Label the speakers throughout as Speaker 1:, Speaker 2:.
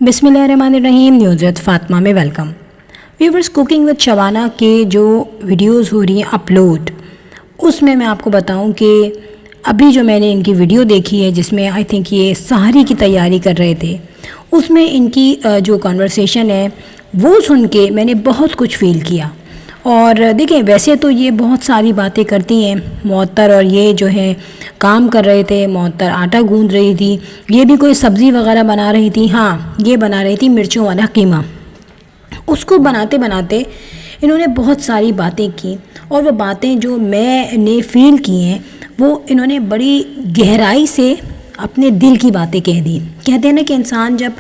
Speaker 1: बिस्मिल्लाहिर्रहमानिर्रहीम। News with Fatima में welcome. Viewers, cooking with Shabana के जो वीडियोस हो रही हैं अपलोड, उसमें मैं आपको बताऊं कि अभी जो मैंने इनकी वीडियो देखी है जिसमें आई थिंक ये सहरी की तैयारी कर रहे थे, उसमें इनकी जो कन्वर्सेशन है वो सुन के मैंने बहुत कुछ फ़ील किया। और देखें, वैसे तो ये बहुत सारी बातें करती हैं मुअत्तर, और ये जो है काम कर रहे थे, मुअत्तर आटा गूंद रही थी, ये भी कोई सब्ज़ी वगैरह बना रही थी। हाँ, ये बना रही थी मिर्चों वाला कीमा। उसको बनाते बनाते इन्होंने बहुत सारी बातें की, और वो बातें जो मैंने फ़ील की हैं वो इन्होंने बड़ी गहराई से अपने दिल की बातें कह दी। कहते हैं ना कि इंसान जब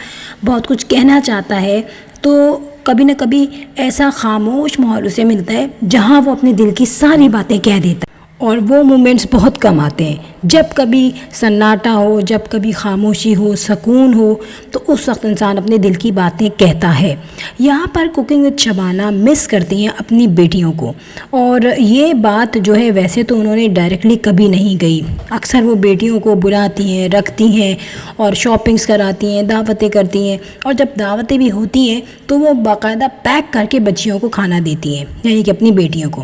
Speaker 1: बहुत कुछ कहना चाहता है तो कभी ना कभी ऐसा खामोश माहौल उसे मिलता है जहाँ वो अपने दिल की सारी बातें कह देता है, और वो मोमेंट्स बहुत कम आते हैं। जब कभी सन्नाटा हो, जब कभी खामोशी हो, सुकून हो, तो उस वक्त इंसान अपने दिल की बातें कहता है। यहाँ पर कुकिंग विद शबाना मिस करती हैं अपनी बेटियों को, और ये बात जो है वैसे तो उन्होंने डायरेक्टली कभी नहीं गई। अक्सर वो बेटियों को बुलाती हैं, रखती हैं और शॉपिंग्स कराती हैं, दावतें करती हैं, और जब दावतें भी होती हैं तो वो बाकायदा पैक करके बच्चियों को खाना देती हैं, यानी कि अपनी बेटियों को।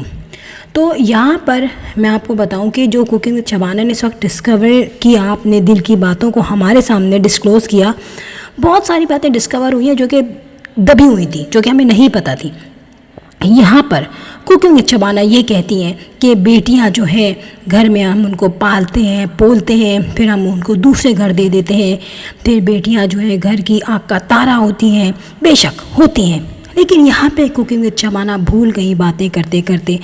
Speaker 1: तो यहाँ पर मैं आपको बताऊं कि जो कुकिंग विद शबाना ने इस वक्त डिस्कवर किया, अपने दिल की बातों को हमारे सामने डिस्क्लोज़ किया, बहुत सारी बातें डिस्कवर हुई हैं जो कि दबी हुई थी, जो कि हमें नहीं पता थी। यहाँ पर कुकिंग विद शबाना ये कहती हैं कि बेटियाँ जो हैं घर में हम उनको पालते हैं, पोलते हैं, फिर हम उनको दूसरे घर दे देते हैं, फिर बेटियाँ जो हैं घर की आँख का तारा होती हैं। बेशक होती हैं, लेकिन यहाँ पे कुकिंग विद शबाना भूल गई बातें करते करते,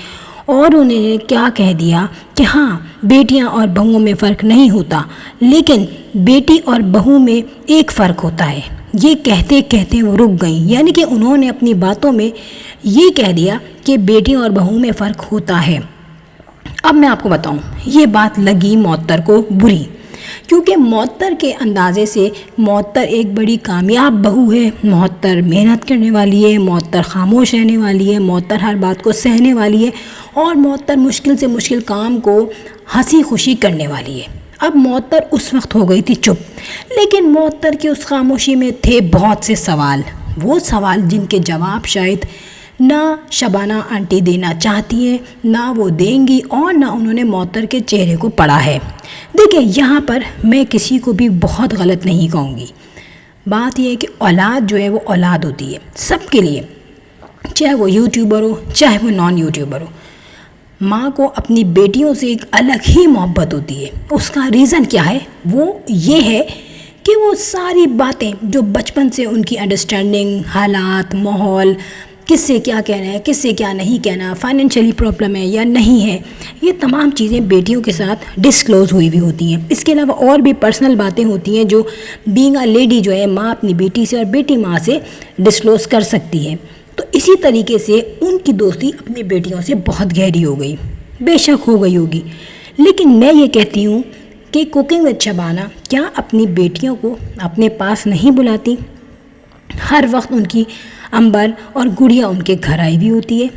Speaker 1: और उन्होंने क्या कह दिया कि हाँ, बेटियां और बहुओं में फ़र्क नहीं होता, लेकिन बेटी और बहू में एक फ़र्क होता है। ये कहते कहते वो रुक गई, यानी कि उन्होंने अपनी बातों में ये कह दिया कि बेटी और बहू में फ़र्क होता है। अब मैं आपको बताऊं, ये बात लगी मुअत्तर को बुरी, क्योंकि मुअत्तर के अंदाज़े से मुअत्तर एक बड़ी कामयाब बहू है, मुअत्तर मेहनत करने वाली है, मुअत्तर खामोश रहने वाली है, मुअत्तर हर बात को सहने वाली है, और मुअत्तर मुश्किल से मुश्किल काम को हंसी खुशी करने वाली है। अब मुअत्तर उस वक्त हो गई थी चुप, लेकिन मुअत्तर की उस खामोशी में थे बहुत से सवाल, वो सवाल जिनके जवाब शायद ना शबाना आंटी देना चाहती हैं, ना वो देंगी, और ना उन्होंने मुअत्तर के चेहरे को पढ़ा है। देखिए, यहाँ पर मैं किसी को भी बहुत गलत नहीं कहूँगी। बात यह है कि औलाद जो है वो औलाद होती है सबके लिए, चाहे वो यूट्यूबर हो चाहे वो नॉन यूट्यूबर हो। माँ को अपनी बेटियों से एक अलग ही मोहब्बत होती है। उसका रीज़न क्या है? वो ये है कि वो सारी बातें जो बचपन से उनकी अंडरस्टैंडिंग, हालात, माहौल, किससे क्या कहना है, किससे क्या नहीं कहना, फाइनेंशियली प्रॉब्लम है या नहीं है, ये तमाम चीज़ें बेटियों के साथ डिस्क्लोज़ हुई भी होती हैं। इसके अलावा और भी पर्सनल बातें होती हैं जो बीइंग अ लेडी जो है माँ अपनी बेटी से और बेटी माँ से डिस्क्लोज़ कर सकती है। तो इसी तरीके से उनकी दोस्ती अपनी बेटियों से बहुत गहरी हो गई। बेशक हो गई होगी, लेकिन मैं ये कहती हूँ कि कुकिंग विद शबाना क्या अपनी बेटियों को अपने पास नहीं बुलाती? हर वक्त उनकी अंबर और गुड़िया उनके घर आई भी होती है,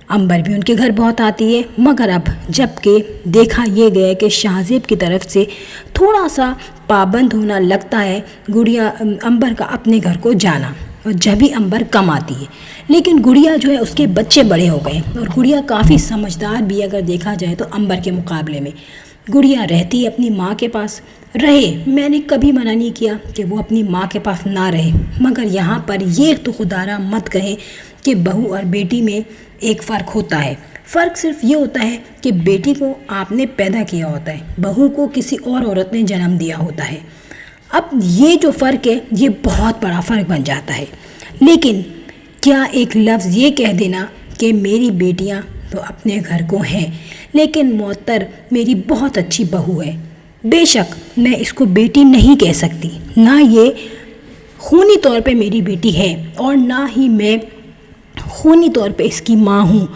Speaker 1: अंबर भी उनके घर बहुत आती है, मगर अब जबकि देखा ये गया कि शाहज़ेब की तरफ से थोड़ा सा पाबंद होना लगता है गुड़िया अंबर का अपने घर को जाना, और जब भी अंबर कम आती है। लेकिन गुड़िया जो है उसके बच्चे बड़े हो गए, और गुड़िया काफ़ी समझदार भी अगर देखा जाए तो अंबर के मुकाबले में। गुड़िया रहती है अपनी माँ के पास, रहे, मैंने कभी मना नहीं किया कि वो अपनी माँ के पास ना रहे, मगर यहाँ पर ये तो खुदारा मत कहें कि बहू और बेटी में एक फ़र्क होता है। फ़र्क सिर्फ ये होता है कि बेटी को आपने पैदा किया होता है, बहू को किसी और औरत ने जन्म दिया होता है। अब ये जो फ़र्क है ये बहुत बड़ा फ़र्क बन जाता है। लेकिन क्या एक लफ्ज़ ये कह देना कि मेरी बेटियाँ तो अपने घर को हैं, लेकिन मुअत्तर मेरी बहुत अच्छी बहू है, बेशक मैं इसको बेटी नहीं कह सकती, ना ये खूनी तौर पे मेरी बेटी है और ना ही मैं खूनी तौर पे इसकी माँ हूँ,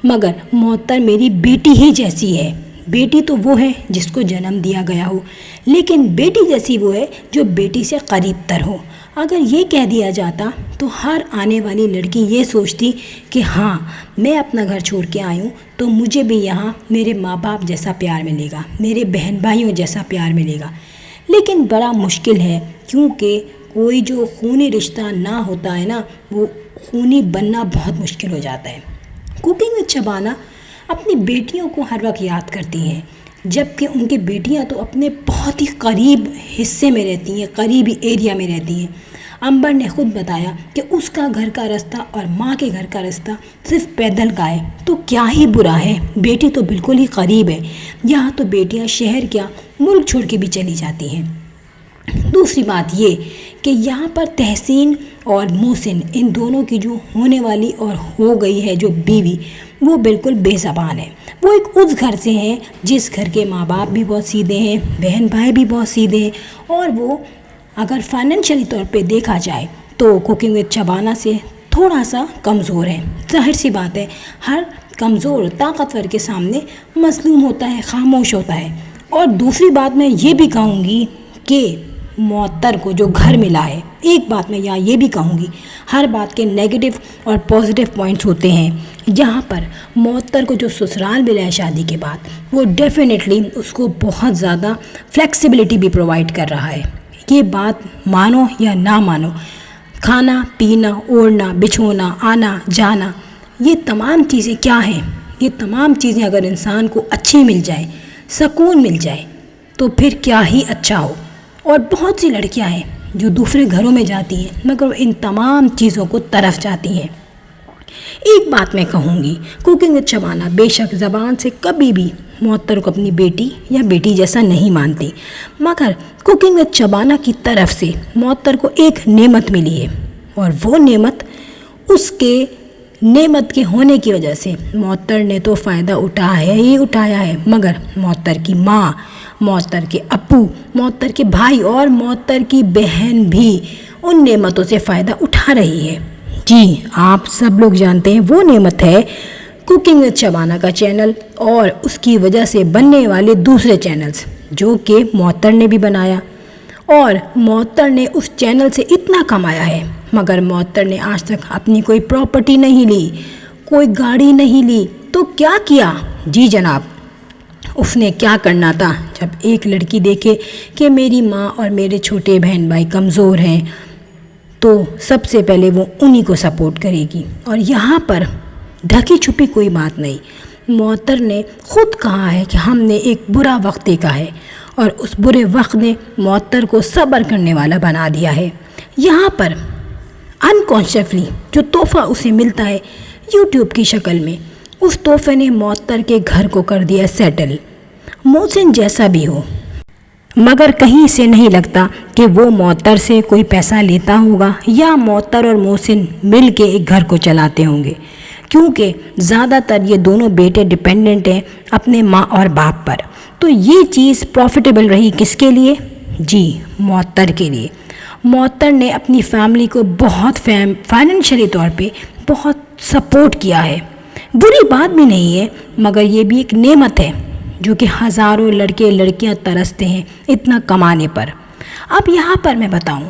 Speaker 1: मगर मुअत्तर मेरी बेटी ही जैसी है। बेटी तो वो है जिसको जन्म दिया गया हो, लेकिन बेटी जैसी वो है जो बेटी से करीब तर हो। अगर ये कह दिया जाता तो हर आने वाली लड़की ये सोचती कि हाँ, मैं अपना घर छोड़ के आई हूँ तो मुझे भी यहाँ मेरे माँ बाप जैसा प्यार मिलेगा, मेरे बहन भाइयों जैसा प्यार मिलेगा। लेकिन बड़ा मुश्किल है, क्योंकि کوئی جو خونی رشتہ نہ ہوتا ہے نا، وہ خونی بننا بہت مشکل ہو جاتا ہے۔ کوکنگ وتھ شبانہ اپنی بیٹیوں کو ہر وقت یاد کرتی ہیں، جبکہ ان کی بیٹیاں تو اپنے بہت ہی قریب حصے میں رہتی ہیں، قریبی ایریا میں رہتی ہیں۔ امبر نے خود بتایا کہ اس کا گھر کا رستہ اور ماں کے گھر کا رستہ صرف پیدل کا ہے، تو کیا ہی برا ہے، بیٹی تو بالکل ہی قریب ہے۔ یہاں تو بیٹیاں شہر کیا ملک چھوڑ کے بھی چلی جاتی ہیں۔ دوسری بات یہ کہ یہاں پر تحسین اور محسن، ان دونوں کی جو ہونے والی اور ہو گئی ہے جو بیوی، وہ بالکل بے زبان ہے۔ وہ ایک اس گھر سے ہیں جس گھر کے ماں باپ بھی بہت سیدھے ہیں، بہن بھائی بھی بہت سیدھے ہیں، اور وہ اگر فائنینشلی طور پہ دیکھا جائے تو کوکنگ وتھ شبانہ سے تھوڑا سا کمزور ہے۔ ظاہر سی بات ہے، ہر کمزور طاقتور کے سامنے مظلوم ہوتا ہے، خاموش ہوتا ہے۔ اور دوسری بات میں یہ بھی کہوں گی کہ معطر کو جو گھر ملا ہے، ایک بات میں یہاں یہ بھی کہوں گی، ہر بات کے نیگیٹو اور پازیٹیو پوائنٹس ہوتے ہیں۔ جہاں پر معطر کو جو سسرال ملا ہے شادی کے بعد، وہ ڈیفینیٹلی اس کو بہت زیادہ فلیکسیبلٹی بھی پرووائڈ کر رہا ہے۔ یہ بات مانو یا نہ مانو، کھانا پینا، اوڑھنا بچھونا، آنا جانا، یہ تمام چیزیں کیا ہیں؟ یہ تمام چیزیں اگر انسان کو اچھی مل جائے، سکون مل جائے، تو پھر کیا ہی اچھا ہو۔ اور بہت سی لڑکیاں ہیں جو دوسرے گھروں میں جاتی ہیں مگر ان تمام چیزوں کو طرف جاتی ہیں۔ ایک بات میں کہوں گی، کوکنگ وتھ شبانہ بے شک زبان سے کبھی بھی معطر کو اپنی بیٹی یا بیٹی جیسا نہیں مانتی، مگر کوکنگ وتھ شبانہ کی طرف سے معطر کو ایک نعمت ملی ہے، اور وہ نعمت اس کے نعمت کے ہونے کی وجہ سے معطر نے تو فائدہ اٹھایا ہے، مگر معطر کی ماں، معطر کے ابو، معطر کے بھائی اور معطر کی بہن بھی ان نعمتوں سے فائدہ اٹھا رہی ہے۔ جی، آپ سب لوگ جانتے ہیں وہ نعمت ہے کوکنگ وتھ شبانہ کا چینل اور اس کی وجہ سے بننے والے دوسرے چینلز، جو کہ معطر نے بھی بنایا، اور معطر نے اس چینل سے اتنا کمایا ہے، مگر معطر نے آج تک اپنی کوئی پراپرٹی نہیں لی، کوئی گاڑی نہیں لی، تو کیا کیا؟ جی جناب، اس نے کیا کرنا تھا؟ جب ایک لڑکی دیکھے کہ میری ماں اور میرے چھوٹے بہن بھائی کمزور ہیں، تو سب سے پہلے وہ انہی کو سپورٹ کرے گی۔ اور یہاں پر ڈھکی چھپی کوئی بات نہیں، معطر نے خود کہا ہے کہ ہم نے ایک برا وقت دیکھا ہے، اور اس برے وقت نے معطر کو صبر کرنے والا بنا دیا ہے۔ یہاں پر انکانشیسلی جو تحفہ اسے ملتا ہے یوٹیوب کی شکل میں، اس تحفے نے معطر کے گھر کو کر دیا سیٹل۔ محسن جیسا بھی ہو، مگر کہیں سے نہیں لگتا کہ وہ معطر سے کوئی پیسہ لیتا ہوگا یا معطر اور محسن مل کے ایک گھر کو چلاتے ہوں گے، کیونکہ زیادہ تر یہ دونوں بیٹے ڈیپینڈنٹ ہیں اپنے ماں اور باپ پر۔ تو یہ چیز پروفیٹیبل رہی کس کے لیے؟ جی، معطر کے لیے۔ معطر نے اپنی فیملی کو بہت فائنینشلی طور پہ بہت سپورٹ کیا ہے۔ بری بات بھی نہیں ہے، مگر یہ بھی ایک نعمت ہے جو کہ ہزاروں لڑکے لڑکیاں ترستے ہیں اتنا کمانے پر۔ اب یہاں پر میں بتاؤں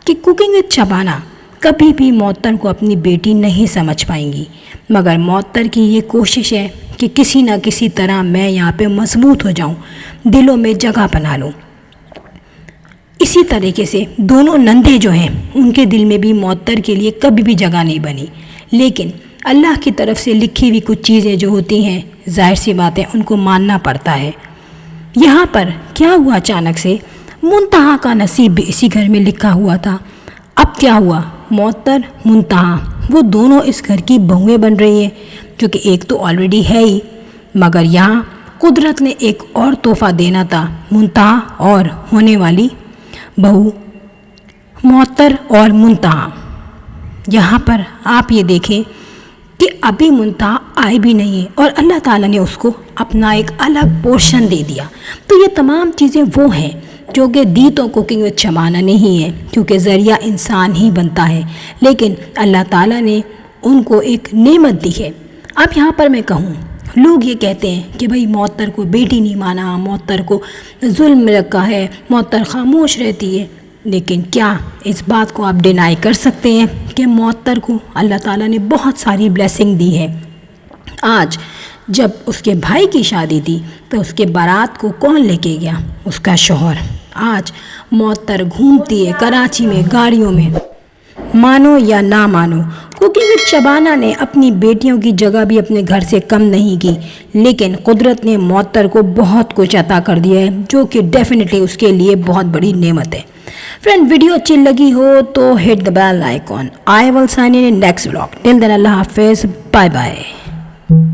Speaker 1: کہ کوکنگ وتھ شبانہ کبھی بھی معطر کو اپنی بیٹی نہیں سمجھ پائیں گی، مگر معطر کی یہ کوشش ہے کہ کسی نہ کسی طرح میں یہاں پہ مضبوط ہو جاؤں، دلوں میں جگہ بنا لوں۔ اسی طریقے سے دونوں نندے جو ہیں ان کے دل میں بھی معطر کے لیے کبھی بھی جگہ نہیں بنی، لیکن اللہ کی طرف سے لکھی ہوئی کچھ چیزیں جو ہوتی ہیں، ظاہر سی بات ہے ان کو ماننا پڑتا ہے۔ یہاں پر کیا ہوا؟ اچانک سے منتہا کا نصیب بھی اسی گھر میں لکھا ہوا تھا۔ اب کیا ہوا؟ معطر، منتہا، وہ دونوں اس گھر کی بہویں بن رہی ہیں، جو کہ ایک تو آلریڈی ہے ہی، مگر یہاں قدرت نے ایک اور تحفہ دینا تھا منتہا اور ہونے والی بہو، معطر اور منتہا۔ یہاں پر آپ یہ دیکھیں کہ ابھی منتہا آئی بھی نہیں ہے، اور اللہ تعالیٰ نے اس کو اپنا ایک الگ پورشن دے دیا۔ تو یہ تمام چیزیں وہ ہیں جو کہ دی تو کوکنگ وتھ شبانہ نہیں ہے، کیونکہ ذریعہ انسان ہی بنتا ہے، لیکن اللہ تعالیٰ نے ان کو ایک نعمت دی ہے۔ اب یہاں پر میں کہوں، لوگ یہ کہتے ہیں کہ بھئی معطر کو بیٹی نہیں مانا، معطر کو ظلم رکھا ہے، معطر خاموش رہتی ہے، لیکن کیا اس بات کو آپ ڈینائی کر سکتے ہیں کہ معطر کو اللہ تعالیٰ نے بہت ساری بلیسنگ دی ہے؟ آج جب اس کے بھائی کی شادی تھی تو اس کے بارات کو کون لے کے گیا؟ اس کا شوہر۔ آج معطر گھومتی ہے کراچی میں گاڑیوں میں. مانو یا نہ مانو، کوکنگ وتھ شبانہ نے اپنی بیٹیوں کی جگہ بھی اپنے گھر سے کم نہیں کی، لیکن قدرت نے معطر کو بہت کچھ عطا کر دیا ہے جو کہ ڈیفینیٹلی اس کے لیے بہت بڑی نعمت ہے. فرینڈ، ویڈیو اچھی لگی ہو تو hit the bell icon. I will sign in next vlog. Till then اللہ حافظ، بائے بائے.